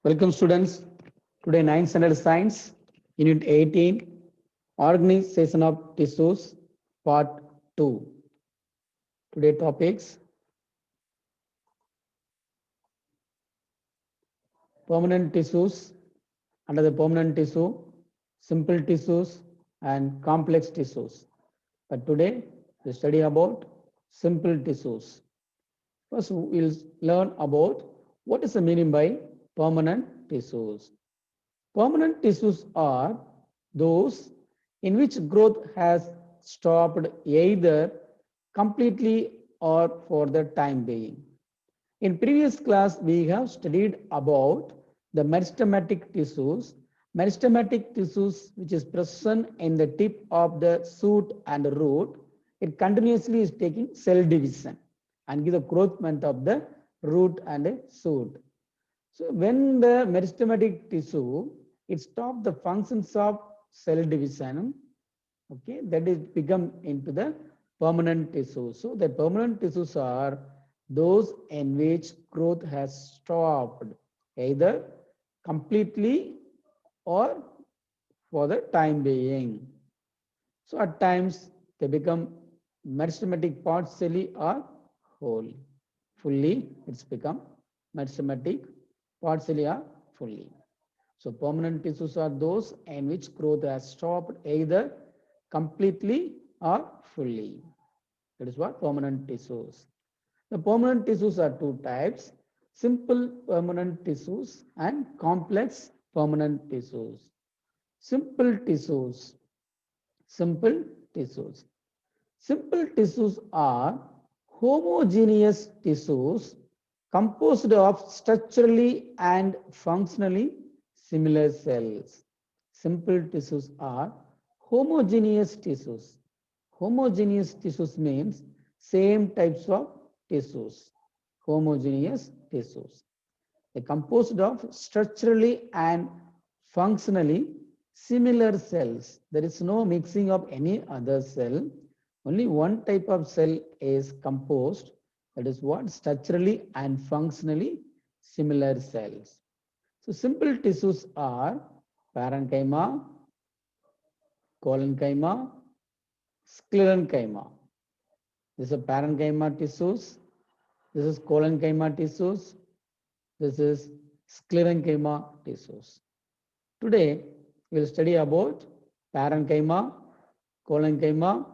Welcome students. Today 9th standard science, unit 18, organization of tissues, part 2. Today topics, permanent tissues, under the permanent tissue, simple tissues and complex tissues. But today we study about simple tissues. First we'll learn about what is the meaning by permanent tissues. Permanent tissues are those in which growth has stopped either completely or for the time being. In previous class, we have studied about the meristematic tissues. Meristematic tissues, which is present in the tip of the shoot and root, it continuously is taking cell division and give the growth of the root and shoot. So when the meristematic tissue, it stops the functions of cell division, okay, that is become into the permanent tissue. So the permanent tissues are those in which growth has stopped either completely or for the time being. So at times they become meristematic partially or whole. Fully it's become meristematic partially or fully. So permanent tissues are those in which growth has stopped either completely or fully. That is what permanent tissues. The permanent tissues are two types, simple permanent tissues and complex permanent tissues. Simple tissues. Simple tissues. Simple tissues are homogeneous tissues composed of structurally and functionally similar cells. Simple tissues are homogeneous tissues. Homogeneous tissues means same types of tissues. Homogeneous tissues. They are composed of structurally and functionally similar cells. There is no mixing of any other cell. Only one type of cell is composed. That is what? Structurally and functionally similar cells. So simple tissues are parenchyma, collenchyma, sclerenchyma. This is parenchyma tissues. This is collenchyma tissues. This is sclerenchyma tissues. Today, we will study about parenchyma, collenchyma,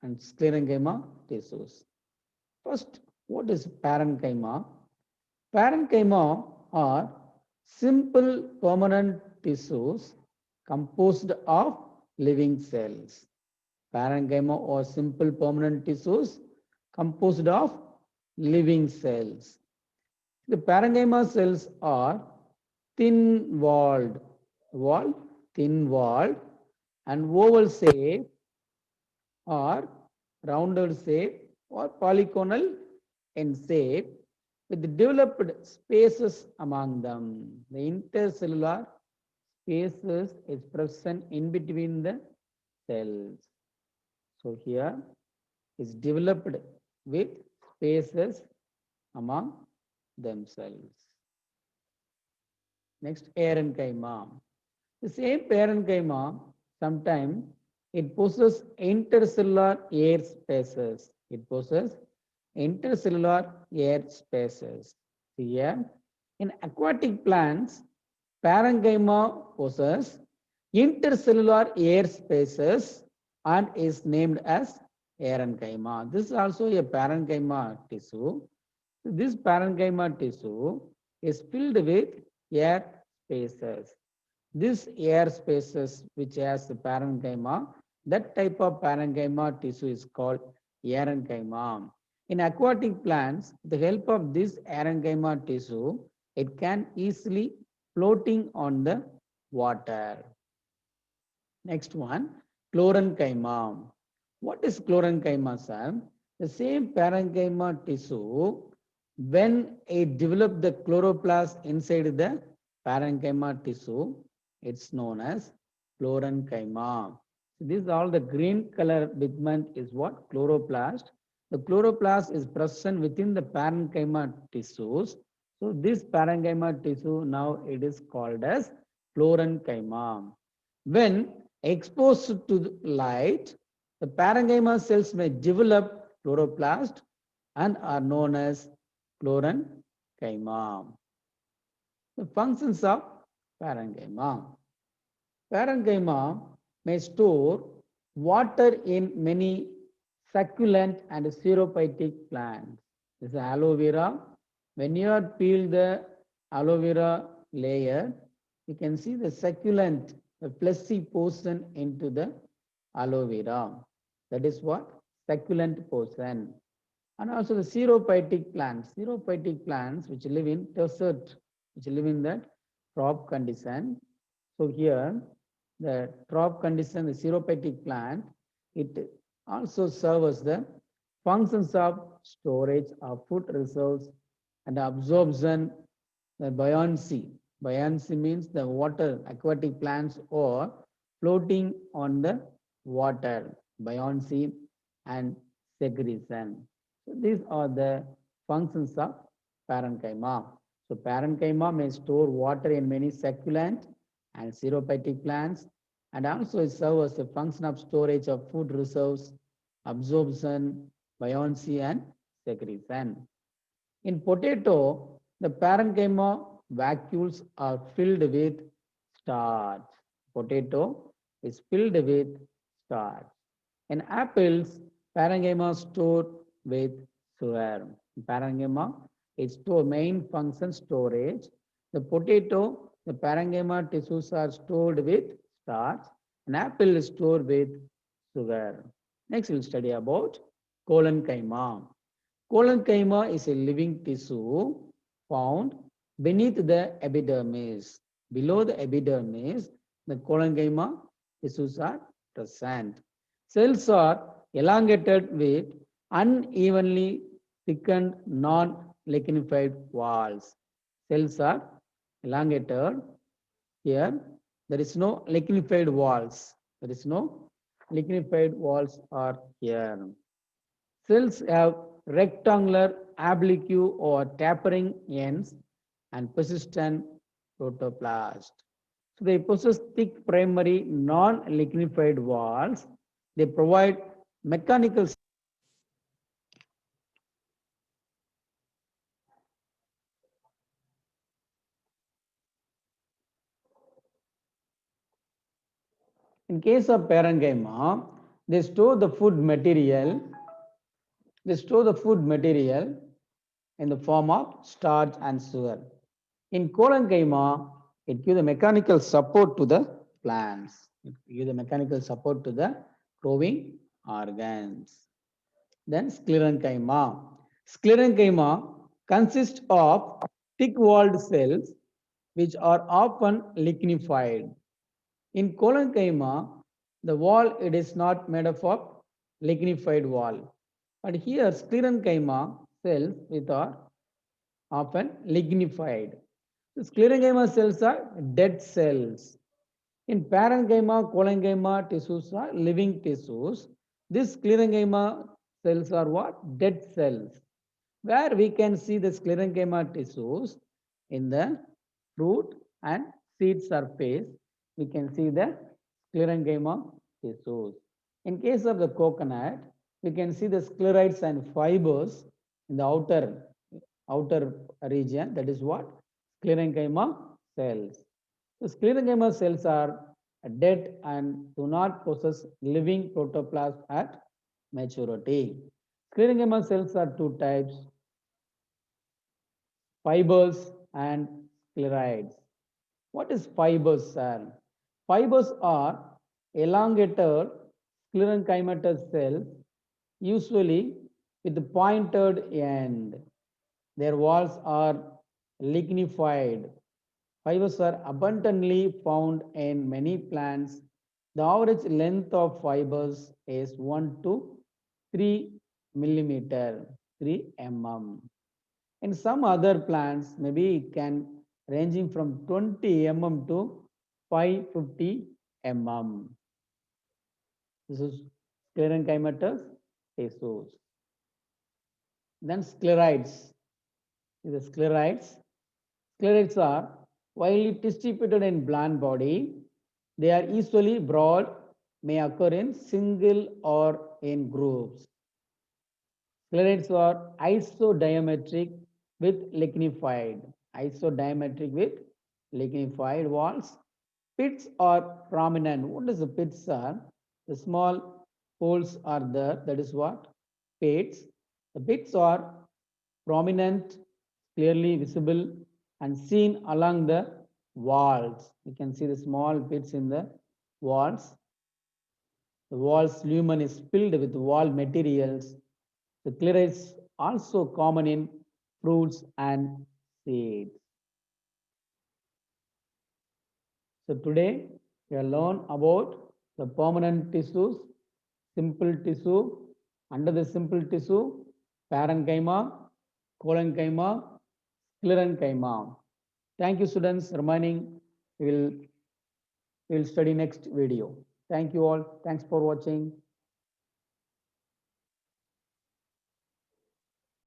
and sclerenchyma tissues. First, what is parenchyma? Parenchyma are simple permanent tissues composed of living cells. Parenchyma or simple permanent tissues composed of living cells. The parenchyma cells are thin-walled, thin-walled, and oval shape or rounded shape or polygonal in shape with developed spaces among them. The intercellular spaces is present in between the cells. So here is developed with spaces among themselves. Next, parenchyma. The same parenchyma, sometimes it possesses intercellular air spaces. It possesses intercellular air spaces. Here, in aquatic plants, parenchyma possesses intercellular air spaces and is named as parenchyma. This is also a parenchyma tissue. This parenchyma tissue is filled with air spaces. This air spaces which has the parenchyma, that type of parenchyma tissue is called parenchyma. In aquatic plants, with the help of this parenchyma tissue, it can easily floating on the water. Next one, chlorenchyma. What is chlorenchyma, sir? The same parenchyma tissue, when it develops the chloroplast inside the parenchyma tissue, it's known as chlorenchyma. So this is all the green color pigment is what? Chloroplast. The chloroplast is present within the parenchyma tissues. So this parenchyma tissue now it is called as chlorenchyma. When exposed to the light, the parenchyma cells may develop chloroplast and are known as chlorenchyma. The functions of parenchyma. Parenchyma may store water in many succulent and xerophytic plants. This is aloe vera. When you are peel the aloe vera layer, you can see the succulent, the fleshy portion into the aloe vera. That is what? Succulent portion. And also the xerophytic plants which live in desert, which live in that crop condition. So here, the crop condition, the xerophytic plant, it also serves the functions of storage of food reserves and absorption, the buoyancy. Buoyancy means the water, aquatic plants or floating on the water, buoyancy and secretion. So these are the functions of parenchyma. So parenchyma may store water in many succulent and xerophytic plants and also serve as a function of storage of food reserves, absorption, buoyancy and secretion. In potato, the parenchyma vacuoles are filled with starch. Potato is filled with starch. In apples, parenchyma stored with sugar. Parenchyma is to main function storage. The potato, the parenchyma tissues are stored with starch. An apple is stored with sugar. Next, we'll study about collenchyma. Collenchyma is a living tissue found beneath the epidermis. Below the epidermis, the collenchyma tissues are present. Cells are elongated with unevenly thickened non-lignified walls. Cells are elongated. Here, there is no lignified walls. There is no lignified walls are here. Cells have rectangular oblique or tapering ends and persistent protoplast. So they possess thick primary non-lignified walls. They provide mechanical. In case of parenchyma, they store the food material. They store the food material in the form of starch and sugar. In collenchyma, it gives the mechanical support to the plants. It gives the mechanical support to the growing organs. Then sclerenchyma. Sclerenchyma consists of thick-walled cells which are often lignified. In collenchyma, the wall it is not made up of lignified wall. But here sclerenchyma cells which are often lignified. The sclerenchyma cells are dead cells. In parenchyma, collenchyma tissues are living tissues. These sclerenchyma cells are what? Dead cells. Where we can see the sclerenchyma tissues in the fruit and seed surface, we can see the sclerenchyma tissues. In case of the coconut, we can see the sclerites and fibers in the outer region. That is what? Sclerenchyma cells. The sclerenchyma cells are dead and do not possess living protoplasm at maturity. Sclerenchyma cells are two types, fibers and sclerites. What is fibers, sir? Fibers are elongated sclerenchymatous cells, usually with the pointed end. Their walls are lignified. Fibers are abundantly found in many plants. The average length of fibers is 1 to 3 millimeter, 3 mm. In some other plants, maybe it can ranging from 20 mm to 550 mm. This is sclerenchymatous tissues. Then sclerites. The sclerites. Sclerites are widely distributed in plant body. They are usually broad, may occur in single or in groups. Sclerites are isodiametric with lignified walls. Pits are prominent. What is the pits are? The small holes are there. That is what? Pits. The pits are prominent, clearly visible, and seen along the walls. You can see the small pits in the walls. The wall's lumen is filled with wall materials. The sclerites also common in fruits and seeds. So today we have learned about the permanent tissues, simple tissue. Under the simple tissue, parenchyma, collenchyma, sclerenchyma. Thank you, students. Remaining, we will study next video. Thank you all. Thanks for watching.